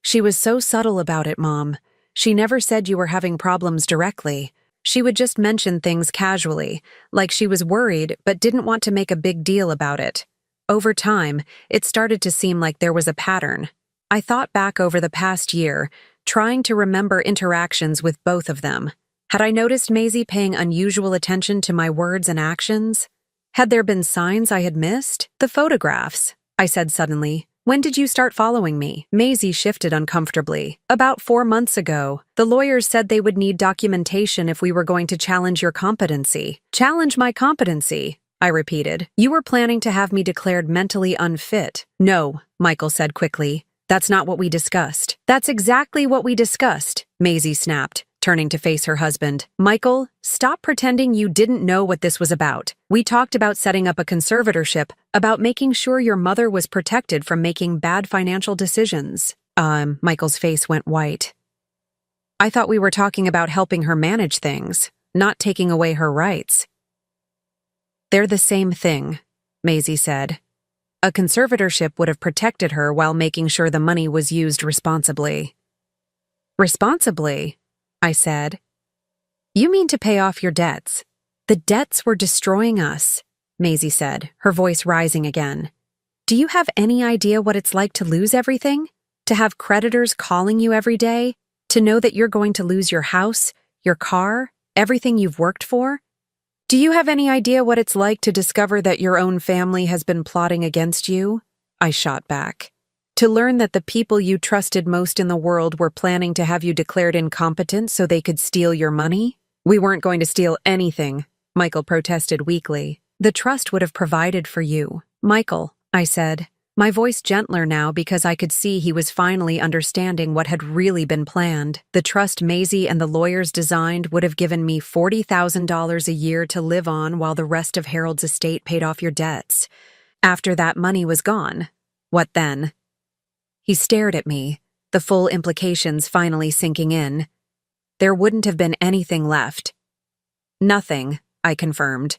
"She was so subtle about it, Mom. She never said you were having problems directly. She would just mention things casually, like she was worried but didn't want to make a big deal about it. Over time, it started to seem like there was a pattern." I thought back over the past year, trying to remember interactions with both of them. Had I noticed Maisie paying unusual attention to my words and actions? Had there been signs I had missed? "The photographs," I said suddenly. "When did you start following me?" Maisie shifted uncomfortably. "About 4 months ago. The lawyers said they would need documentation if we were going to challenge your competency." "Challenge my competency?" I repeated. "You were planning to have me declared mentally unfit." "No," Michael said quickly. "That's not what we discussed." "That's exactly what we discussed," Maisie snapped, turning to face her husband. "Michael, stop pretending you didn't know what this was about. We talked about setting up a conservatorship, about making sure your mother was protected from making bad financial decisions." Michael's face went white. "I thought we were talking about helping her manage things, not taking away her rights." "They're the same thing," Maisie said. "A conservatorship would have protected her while making sure the money was used responsibly." "Responsibly?" I said. "You mean to pay off your debts?" "The debts were destroying us," Maisie said, her voice rising again. "Do you have any idea what it's like to lose everything? To have creditors calling you every day? To know that you're going to lose your house, your car, everything you've worked for? Do you have any idea what it's like to discover that your own family has been plotting against you?" I shot back. "To learn that the people you trusted most in the world were planning to have you declared incompetent so they could steal your money?" "We weren't going to steal anything," Michael protested weakly. "The trust would have provided for you." "Michael," I said, my voice gentler now because I could see he was finally understanding what had really been planned. The trust Maisie and the lawyers designed would have given me $40,000 a year to live on while the rest of Harold's estate paid off your debts. After that money was gone, what then? He stared at me, the full implications finally sinking in. There wouldn't have been anything left. Nothing, I confirmed.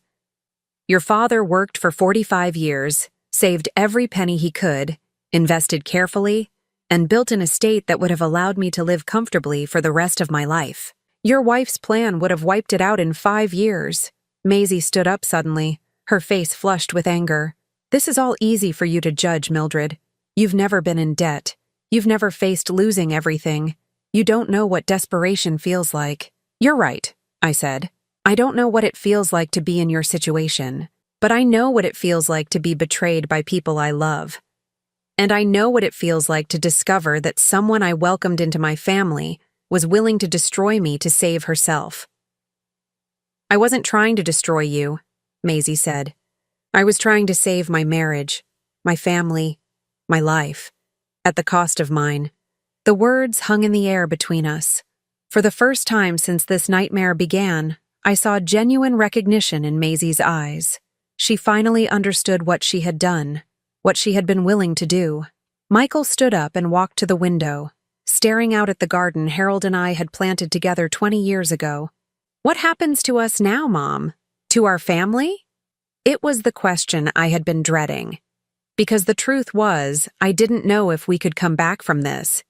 Your father worked for 45 years, saved every penny he could, invested carefully, and built an estate that would have allowed me to live comfortably for the rest of my life. Your wife's plan would have wiped it out in 5 years. Maisie stood up suddenly, her face flushed with anger. This is all easy for you to judge, Mildred. You've never been in debt. You've never faced losing everything. You don't know what desperation feels like. You're right, I said. I don't know what it feels like to be in your situation, but I know what it feels like to be betrayed by people I love. And I know what it feels like to discover that someone I welcomed into my family was willing to destroy me to save herself. I wasn't trying to destroy you, Maisie said. I was trying to save my marriage, my family, my life, at the cost of mine. The words hung in the air between us. For the first time since this nightmare began, I saw genuine recognition in Maisie's eyes. She finally understood what she had done, what she had been willing to do. Michael stood up and walked to the window, staring out at the garden Harold and I had planted together 20 years ago. What happens to us now, Mom? To our family? It was the question I had been dreading. Because the truth was, I didn't know if we could come back from this.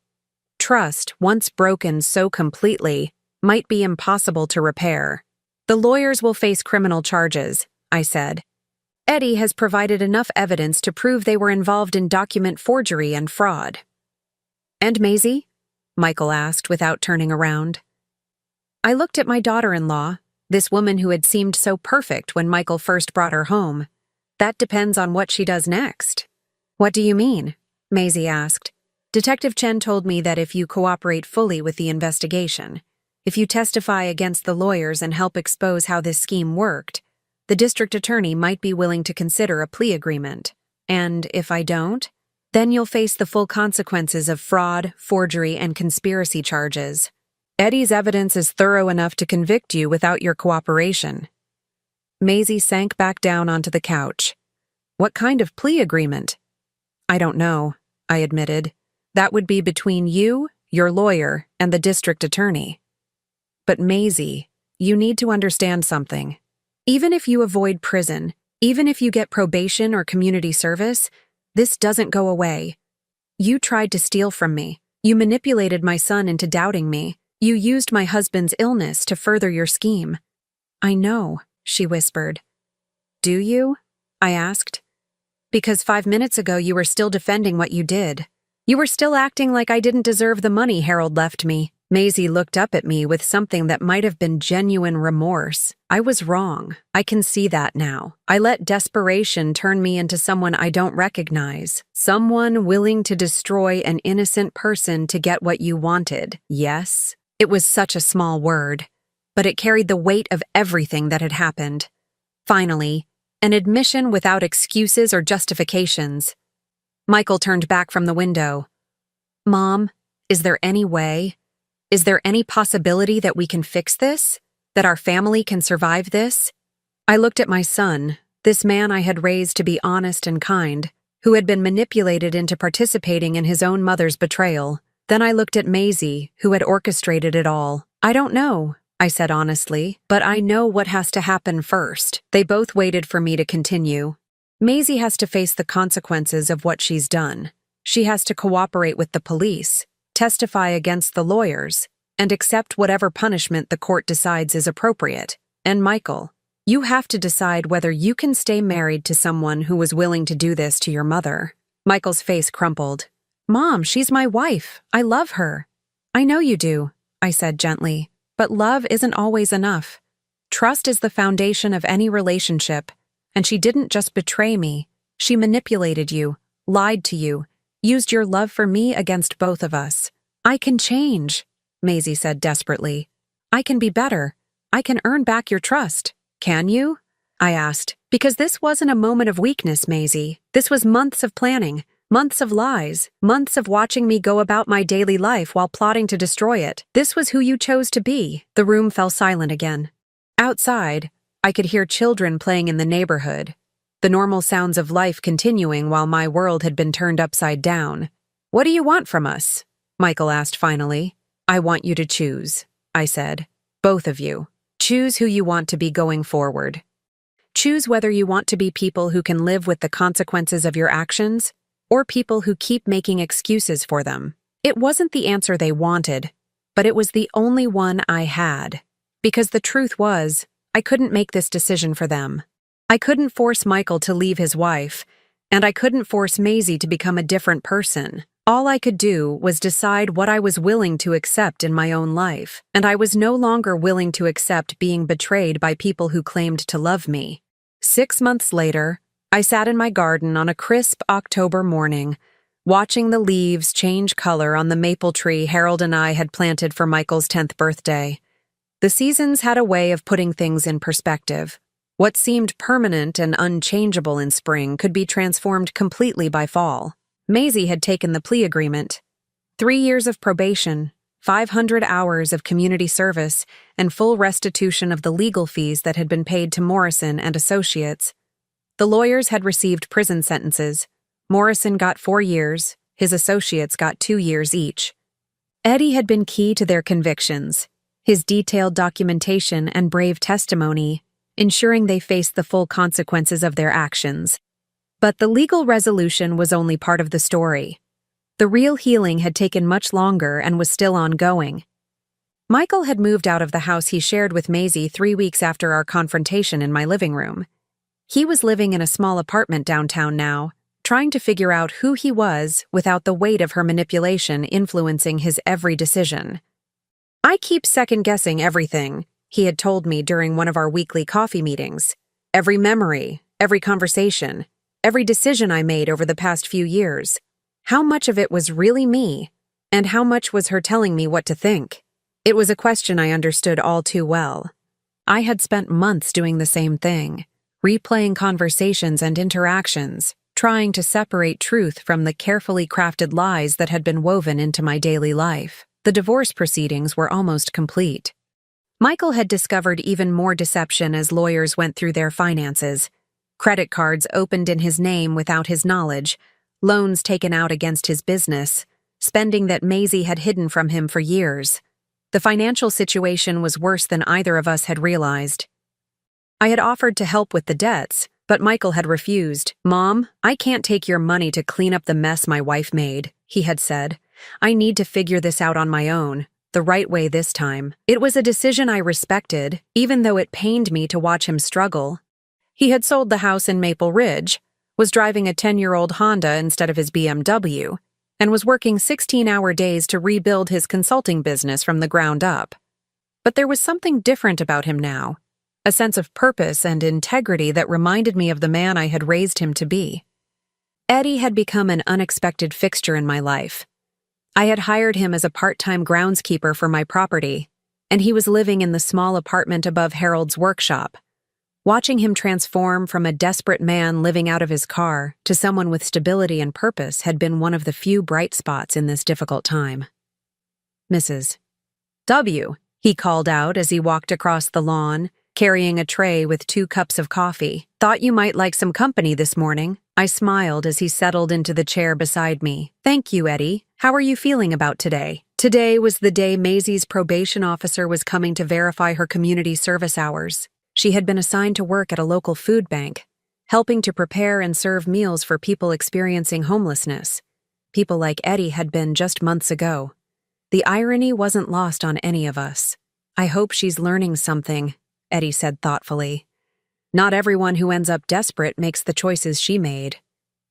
Trust, once broken so completely, might be impossible to repair. The lawyers will face criminal charges, I said. Eddie has provided enough evidence to prove they were involved in document forgery and fraud. And Maisie? Michael asked without turning around. I looked at my daughter-in-law, this woman who had seemed so perfect when Michael first brought her home. That depends on what she does next. What do you mean? Maisie asked. Detective Chen told me that if you cooperate fully with the investigation, if you testify against the lawyers and help expose how this scheme worked, the district attorney might be willing to consider a plea agreement. And if I don't, then you'll face the full consequences of fraud, forgery, and conspiracy charges. Eddie's evidence is thorough enough to convict you without your cooperation. Maisie sank back down onto the couch. What kind of plea agreement? I don't know, I admitted. That would be between you, your lawyer, and the district attorney. But Maisie, you need to understand something. Even if you avoid prison, even if you get probation or community service, this doesn't go away. You tried to steal from me. You manipulated my son into doubting me. You used my husband's illness to further your scheme. I know, she whispered. Do you? I asked. Because 5 minutes ago you were still defending what you did. You were still acting like I didn't deserve the money Harold left me. Maisie looked up at me with something that might have been genuine remorse. I was wrong. I can see that now. I let desperation turn me into someone I don't recognize. Someone willing to destroy an innocent person to get what you wanted. Yes, it was such a small word, but it carried the weight of everything that had happened. Finally, an admission without excuses or justifications. Michael turned back from the window. Mom, is there any way? Is there any possibility that we can fix this? That our family can survive this? I looked at my son, this man I had raised to be honest and kind, who had been manipulated into participating in his own mother's betrayal. Then I looked at Maisie, who had orchestrated it all. I don't know, I said honestly, but I know what has to happen first. They both waited for me to continue. Maisie has to face the consequences of what she's done. She has to cooperate with the police, testify against the lawyers, and accept whatever punishment the court decides is appropriate. And Michael, you have to decide whether you can stay married to someone who was willing to do this to your mother. Michael's face crumpled. Mom, she's my wife. I love her. I know you do, I said gently, but love isn't always enough. Trust is the foundation of any relationship, and she didn't just betray me. She manipulated you, lied to you, used your love for me against both of us. I can change, Maisie said desperately. I can be better. I can earn back your trust. Can you? I asked. Because this wasn't a moment of weakness, Maisie. This was months of planning. Months of lies, months of watching me go about my daily life while plotting to destroy it. This was who you chose to be. The room fell silent again. Outside, I could hear children playing in the neighborhood, the normal sounds of life continuing while my world had been turned upside down. "What do you want from us?" Michael asked finally. "I want you to choose," I said. "Both of you. Choose who you want to be going forward. Choose whether you want to be people who can live with the consequences of your actions, or people who keep making excuses for them." It wasn't the answer they wanted, but it was the only one I had. Because the truth was, I couldn't make this decision for them. I couldn't force Michael to leave his wife, and I couldn't force Maisie to become a different person. All I could do was decide what I was willing to accept in my own life, and I was no longer willing to accept being betrayed by people who claimed to love me. 6 months later, I sat in my garden on a crisp October morning, watching the leaves change color on the maple tree Harold and I had planted for Michael's 10th birthday. The seasons had a way of putting things in perspective. What seemed permanent and unchangeable in spring could be transformed completely by fall. Maisie had taken the plea agreement. 3 years of probation, 500 hours of community service, and full restitution of the legal fees that had been paid to Morrison and Associates. The lawyers had received prison sentences. Morrison got 4 years, his associates got 2 years each. Eddie had been key to their convictions, his detailed documentation and brave testimony, ensuring they faced the full consequences of their actions. But the legal resolution was only part of the story. The real healing had taken much longer and was still ongoing. Michael had moved out of the house he shared with Maisie 3 weeks after our confrontation in my living room. He was living in a small apartment downtown now, trying to figure out who he was without the weight of her manipulation influencing his every decision. "I keep second-guessing everything," he had told me during one of our weekly coffee meetings. "Every memory, every conversation, every decision I made over the past few years. How much of it was really me, and how much was her telling me what to think?" It was a question I understood all too well. I had spent months doing the same thing, replaying conversations and interactions, trying to separate truth from the carefully crafted lies that had been woven into my daily life. The divorce proceedings were almost complete. Michael had discovered even more deception as lawyers went through their finances. Credit cards opened in his name without his knowledge, loans taken out against his business, spending that Maisie had hidden from him for years. The financial situation was worse than either of us had realized. I had offered to help with the debts, but Michael had refused. "Mom, I can't take your money to clean up the mess my wife made," he had said. "I need to figure this out on my own, the right way this time." It was a decision I respected, even though it pained me to watch him struggle. He had sold the house in Maple Ridge, was driving a 10-year-old Honda instead of his BMW, and was working 16-hour days to rebuild his consulting business from the ground up. But there was something different about him now, a sense of purpose and integrity that reminded me of the man I had raised him to be. Eddie had become an unexpected fixture in my life. I had hired him as a part-time groundskeeper for my property, and he was living in the small apartment above Harold's workshop. Watching him transform from a desperate man living out of his car to someone with stability and purpose had been one of the few bright spots in this difficult time. "Mrs. W," he called out as he walked across the lawn, carrying a tray with 2 cups of coffee. "Thought you might like some company this morning." I smiled as he settled into the chair beside me. "Thank you, Eddie. How are you feeling about today?" Today was the day Maisie's probation officer was coming to verify her community service hours. She had been assigned to work at a local food bank, helping to prepare and serve meals for people experiencing homelessness. People like Eddie had been just months ago. The irony wasn't lost on any of us. "I hope she's learning something," Eddie said thoughtfully. "Not everyone who ends up desperate makes the choices she made."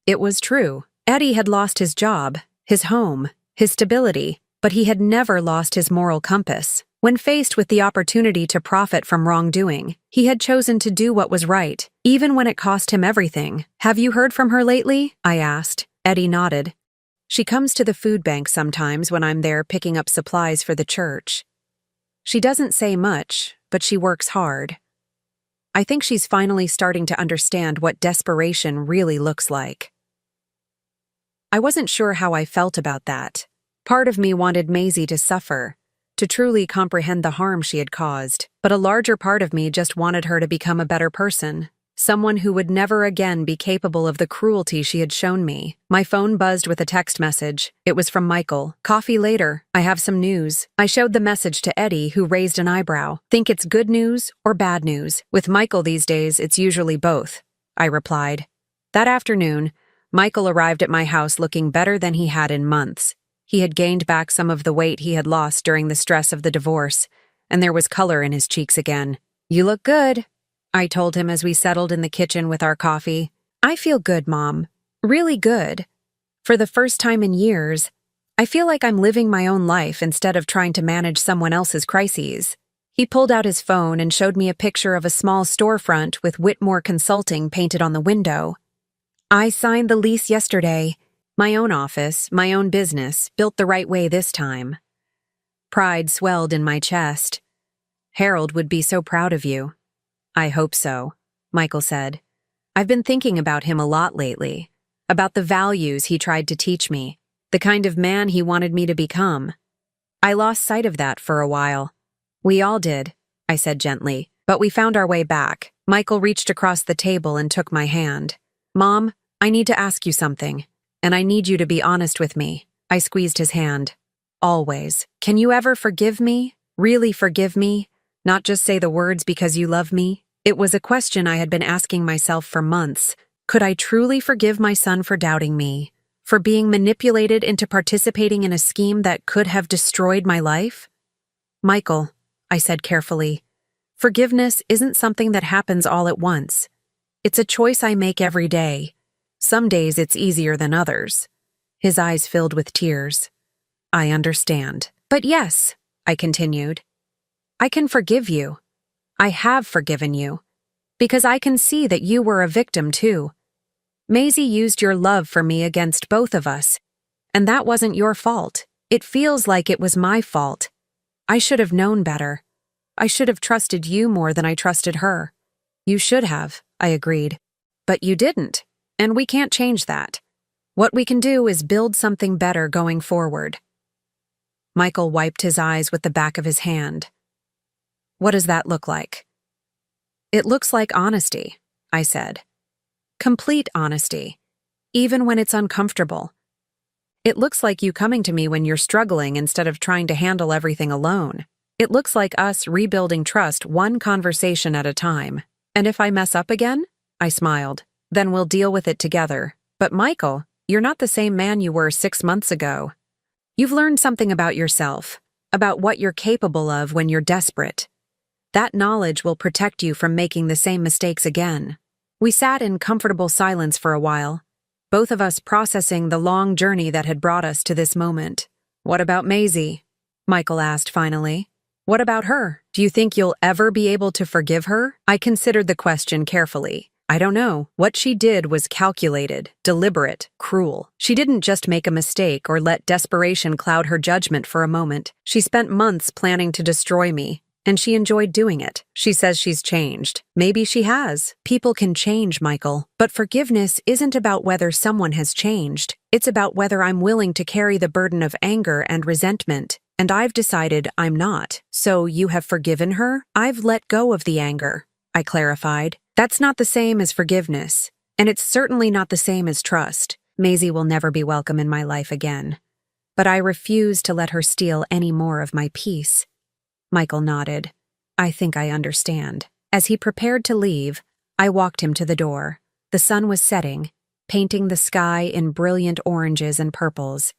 It was true. Eddie had lost his job, his home, his stability, but he had never lost his moral compass. When faced with the opportunity to profit from wrongdoing, he had chosen to do what was right, even when it cost him everything. "Have you heard from her lately?" I asked. Eddie nodded. "She comes to the food bank sometimes when I'm there picking up supplies for the church. She doesn't say much, but she works hard. I think she's finally starting to understand what desperation really looks like." I wasn't sure how I felt about that. Part of me wanted Maisie to suffer, to truly comprehend the harm she had caused, but a larger part of me just wanted her to become a better person. Someone who would never again be capable of the cruelty she had shown me. My phone buzzed with a text message. It was from Michael. "Coffee later. I have some news." I showed the message to Eddie, who raised an eyebrow. "Think it's good news or bad news? With Michael these days, it's usually both," I replied. That afternoon, Michael arrived at my house looking better than he had in months. He had gained back some of the weight he had lost during the stress of the divorce, and there was color in his cheeks again. "You look good," I told him as we settled in the kitchen with our coffee. "I feel good, Mom. Really good. For the first time in years, I feel like I'm living my own life instead of trying to manage someone else's crises." He pulled out his phone and showed me a picture of a small storefront with Whitmore Consulting painted on the window. "I signed the lease yesterday. My own office, my own business, built the right way this time." Pride swelled in my chest. "Harold would be so proud of you." "I hope so," Michael said. "I've been thinking about him a lot lately, about the values he tried to teach me, the kind of man he wanted me to become. I lost sight of that for a while." "We all did," I said gently, "but we found our way back." Michael reached across the table and took my hand. "Mom, I need to ask you something, and I need you to be honest with me." I squeezed his hand. "Always. Can you ever forgive me? Really forgive me? Not just say the words because you love me?" It was a question I had been asking myself for months. Could I truly forgive my son for doubting me? For being manipulated into participating in a scheme that could have destroyed my life? "Michael," I said carefully, "forgiveness isn't something that happens all at once. It's a choice I make every day. Some days it's easier than others." His eyes filled with tears. "I understand. But yes," I continued, "I can forgive you. I have forgiven you. Because I can see that you were a victim too. Maisie used your love for me against both of us, and that wasn't your fault. It feels like it was my fault. I should have known better. I should have trusted you more than I trusted her." "You should have," I agreed. "But you didn't, and we can't change that. What we can do is build something better going forward." Michael wiped his eyes with the back of his hand. "What does that look like?" "It looks like honesty," I said. "Complete honesty, even when it's uncomfortable. It looks like you coming to me when you're struggling instead of trying to handle everything alone. It looks like us rebuilding trust one conversation at a time. And if I mess up again," I smiled, "then we'll deal with it together. But Michael, you're not the same man you were 6 months ago. You've learned something about yourself, about what you're capable of when you're desperate. That knowledge will protect you from making the same mistakes again." We sat in comfortable silence for a while, both of us processing the long journey that had brought us to this moment. "What about Maisie?" Michael asked finally. "What about her? Do you think you'll ever be able to forgive her?" I considered the question carefully. "I don't know. What she did was calculated, deliberate, cruel. She didn't just make a mistake or let desperation cloud her judgment for a moment. She spent months planning to destroy me, and she enjoyed doing it. She says she's changed. Maybe she has. People can change, Michael. But forgiveness isn't about whether someone has changed. It's about whether I'm willing to carry the burden of anger and resentment. And I've decided I'm not. So you have forgiven her? I've let go of the anger," I clarified. "That's not the same as forgiveness. And it's certainly not the same as trust. Maisie will never be welcome in my life again. But I refuse to let her steal any more of my peace." Michael nodded. "I think I understand." As he prepared to leave, I walked him to the door. The sun was setting, painting the sky in brilliant oranges and purples.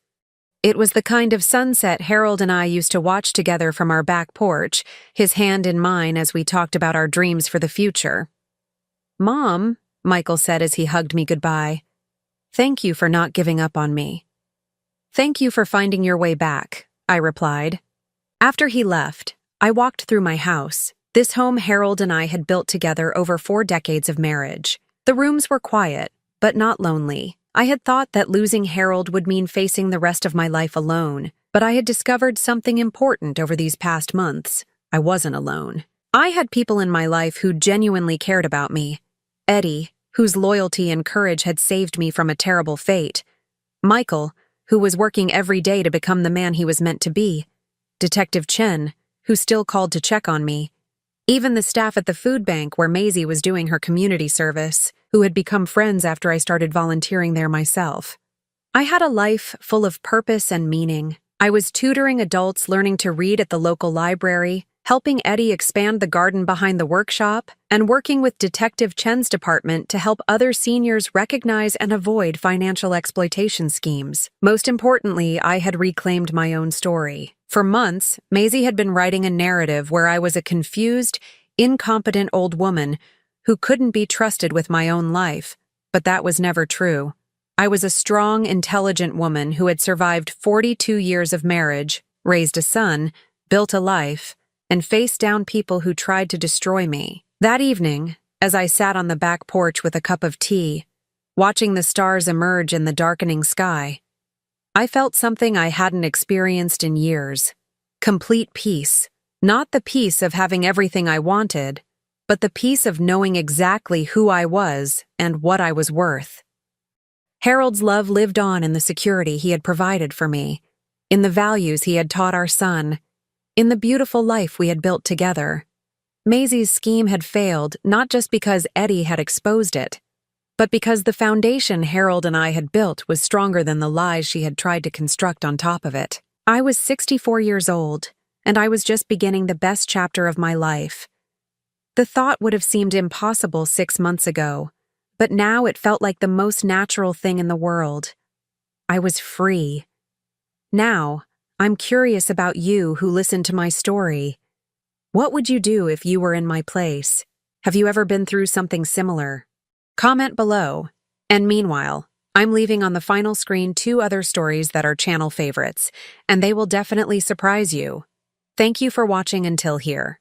It was the kind of sunset Harold and I used to watch together from our back porch, his hand in mine as we talked about our dreams for the future. "Mom," Michael said as he hugged me goodbye, "thank you for not giving up on me." "Thank you for finding your way back," I replied. After he left, I walked through my house, this home Harold and I had built together over 4 decades of marriage. The rooms were quiet, but not lonely. I had thought that losing Harold would mean facing the rest of my life alone, but I had discovered something important over these past months. I wasn't alone. I had people in my life who genuinely cared about me. Eddie, whose loyalty and courage had saved me from a terrible fate. Michael, who was working every day to become the man he was meant to be, Detective Chen, who still called to check on me, even the staff at the food bank where Maisie was doing her community service, who had become friends after I started volunteering there myself. I had a life full of purpose and meaning. I was tutoring adults learning to read at the local library, helping Eddie expand the garden behind the workshop, and working with Detective Chen's department to help other seniors recognize and avoid financial exploitation schemes. Most importantly, I had reclaimed my own story. For months, Maisie had been writing a narrative where I was a confused, incompetent old woman who couldn't be trusted with my own life, but that was never true. I was a strong, intelligent woman who had survived 42 years of marriage, raised a son, built a life, and faced down people who tried to destroy me. That evening, as I sat on the back porch with a cup of tea, watching the stars emerge in the darkening sky, I felt something I hadn't experienced in years. Complete peace. Not the peace of having everything I wanted, but the peace of knowing exactly who I was and what I was worth. Harold's love lived on in the security he had provided for me, in the values he had taught our son, in the beautiful life we had built together. Maisie's scheme had failed not just because Eddie had exposed it, but because the foundation Harold and I had built was stronger than the lies she had tried to construct on top of it. I was 64 years old, and I was just beginning the best chapter of my life. The thought would have seemed impossible 6 months ago, but now it felt like the most natural thing in the world. I was free. Now, I'm curious about you who listened to my story. What would you do if you were in my place? Have you ever been through something similar? Comment below. And meanwhile, I'm leaving on the final screen 2 other stories that are channel favorites, and they will definitely surprise you. Thank you for watching until here.